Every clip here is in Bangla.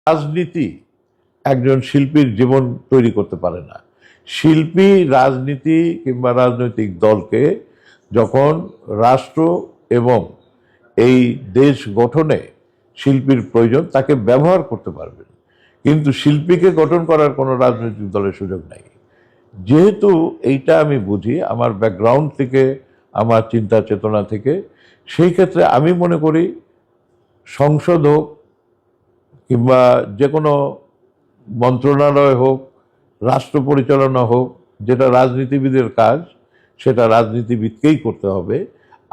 রাজনীতি একজন শিল্পীর জীবন তৈরি করতে পারে না। শিল্পী রাজনীতি কিংবা রাজনৈতিক দলকে যখন রাষ্ট্র এবং এই দেশ গঠনে শিল্পীর প্রয়োজন তাকে ব্যবহার করতে পারবেন, কিন্তু শিল্পীকে গঠন করার কোনো রাজনৈতিক দলের সুযোগ নাই। যেহেতু এইটা আমি বুঝি আমার ব্যাকগ্রাউন্ড থেকে, আমার চিন্তা চেতনা থেকে, সেই ক্ষেত্রে আমি মনে করি সংসদ হোক কিংবা যে কোনো মন্ত্রণালয় হোক, রাষ্ট্র পরিচালনা হোক, যেটা রাজনীতিবিদের কাজ সেটা রাজনীতিবিদকেই করতে হবে।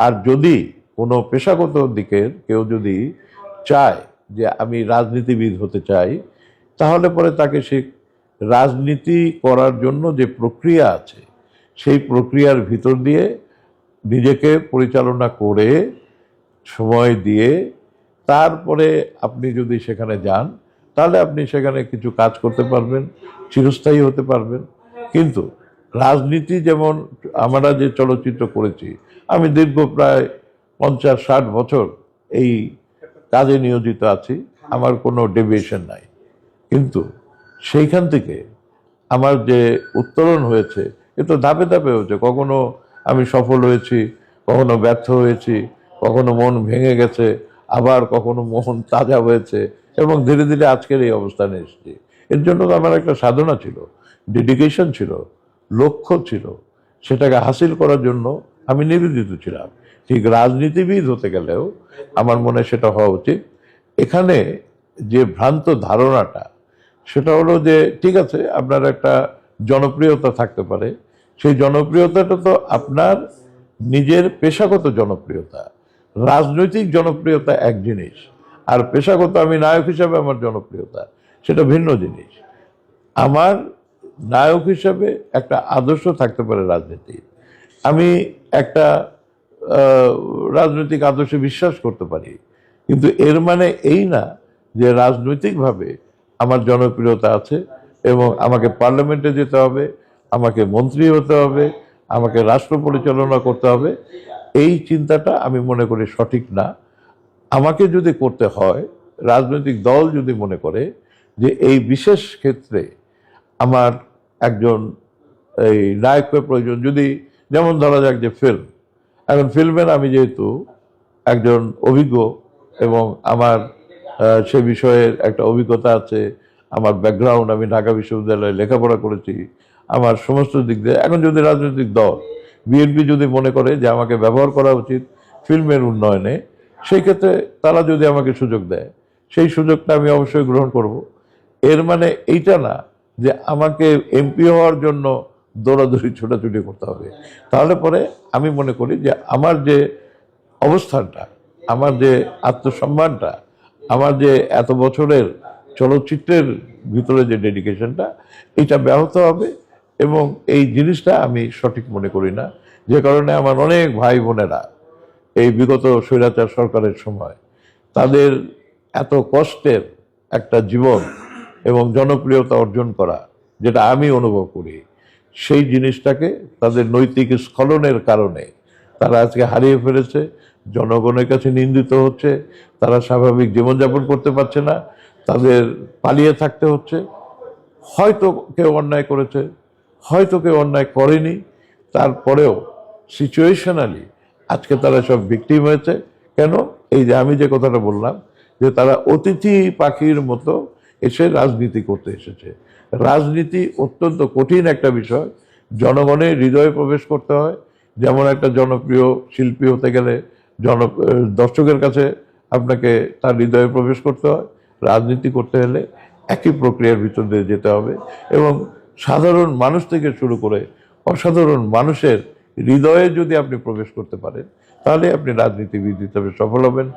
আর যদি কোনো পেশাগত দিকের কেউ যদি চায় যে আমি রাজনীতিবিদ হতে চাই, তাহলে পরে তাকে সে রাজনীতি করার জন্য যে প্রক্রিয়া আছে সেই প্রক্রিয়ার ভিতর দিয়ে নিজেকে পরিচালনা করে সময় দিয়ে তারপরে আপনি যদি সেখানে যান তাহলে আপনি সেখানে কিছু কাজ করতে পারবেন, চিরস্থায়ী হতে পারবেন। কিন্তু রাজনীতি যেমন আমরা যে চলচ্চিত্র করেছি, আমি দীর্ঘ প্রায় 50-60 বছর এই কাজে নিয়োজিত আছি, আমার কোনো ডেভিয়েশন নাই। কিন্তু সেইখান থেকে আমার যে উত্তরণ হয়েছে এ তো ধাপে ধাপে হয়েছে। কখনো আমি সফল হয়েছি, কখনো ব্যর্থ হয়েছি, কখনো মন ভেঙে গেছে, আবার কখনো মন তাজা হয়েছে, এবং ধীরে ধীরে আজকের এই অবস্থানে এসেছি। এর জন্য তো আমার একটা সাধনা ছিল, ডেডিকেশন ছিল, লক্ষ্য ছিল, সেটাকে হাসিল করার জন্য আমি নিবেদিত ছিলাম। ঠিক রাজনীতিবিদ হতে গেলেও আমার মনে সেটা হওয়া উচিত। এখানে যে ভ্রান্ত ধারণাটা সেটা হলো যে ঠিক আছে আপনার একটা জনপ্রিয়তা থাকতে পারে, সেই জনপ্রিয়তাটা তো আপনার নিজের পেশাগত জনপ্রিয়তা। রাজনৈতিক জনপ্রিয়তা এক জিনিস, আর পেশাগত আমি নায়ক হিসাবে আমার জনপ্রিয়তা সেটা ভিন্ন জিনিস। আমার নায়ক হিসাবে একটা আদর্শ থাকতে পারে রাজনীতি, আমি একটা রাজনৈতিক আদর্শে বিশ্বাস করতে পারি, কিন্তু এর মানে এই না যে রাজনৈতিকভাবে আমার জনপ্রিয়তা আছে এবং আমাকে পার্লামেন্টে যেতে হবে, আমাকে মন্ত্রী হতে হবে, আমাকে রাষ্ট্র পরিচালনা করতে হবে। এই চিন্তাটা আমি মনে করি সঠিক না। আমাকে যদি করতে হয়, রাজনৈতিক দল যদি মনে করে যে এই বিশেষ ক্ষেত্রে আমার একজন এই নায়কের প্রয়োজন, যদি যেমন ধরা যাক যে ফিল্ম, এখন ফিল্মের আমি যেহেতু একজন অভিজ্ঞ এবং আমার সে বিষয়ের একটা অভিজ্ঞতা আছে, আমার ব্যাকগ্রাউন্ড, আমি ঢাকা বিশ্ববিদ্যালয়ে লেখাপড়া করেছি, আমার সমস্ত দিক দিয়ে, এখন যদি রাজনৈতিক দল বিএনপি যদি মনে করে যে আমাকে ব্যবহার করা উচিত ফিল্মের উন্নয়নে, সেই ক্ষেত্রে তারা যদি আমাকে সুযোগ দেয়, সেই সুযোগটা আমি অবশ্যই গ্রহণ করব। এর মানে এইটা না যে আমাকে এমপি হওয়ার জন্য দৌড়াদৌড়ি ছোটাছুটি করতে হবে। তাহলে পরে আমি মনে করি যে আমার যে অবস্থানটা, আমার যে আত্মসম্মানটা, আমার যে এত বছরের চলচ্চিত্রের ভিতরে যে ডেডিকেশনটা, এটা ব্যাহত হবে। এবং এই জিনিসটা আমি সঠিক মনে করি না, যে কারণে আমার অনেক ভাই বোনেরা এই বিগত স্বৈরাচার সরকারের সময় তাদের এত কষ্টের একটা জীবন এবং জনপ্রিয়তা অর্জন করা, যেটা আমি অনুভব করি, সেই জিনিসটাকে তাদের নৈতিক স্খলনের কারণে তারা আজকে হারিয়ে ফেলেছে, জনগণের কাছে নিন্দিত হচ্ছে, তারা স্বাভাবিক জীবনযাপন করতে পারছে না, তাদের পালিয়ে থাকতে হচ্ছে। হয়তো কেউ অন্যায় করেছে, হয়তো কেউ অন্যায় করেনি, তারপরেও সিচুয়েশনালি আজকে তারা সব ভিকটিম হয়েছে। কেন? এই যে আমি যে কথাটা বললাম যে তারা অতিথি পাখির মতো এসে রাজনীতি করতে এসেছে। রাজনীতি অত্যন্ত কঠিন একটা বিষয়, জনগণের হৃদয়ে প্রবেশ করতে হয়। যেমন একটা জনপ্রিয় শিল্পী হতে গেলে দর্শকের কাছে আপনাকে তার হৃদয়ে প্রবেশ করতে হয়, রাজনীতি করতে হলে একই প্রক্রিয়ার ভিতর দিয়ে যেতে হবে, এবং সাধারণ মানুষ থেকে শুরু করে অসাধারণ মানুষের হৃদয়ে যদি আপনি প্রবেশ করতে পারেন, তাহলে আপনি রাজনীতিবিদ হিসাবে সফল হবেন।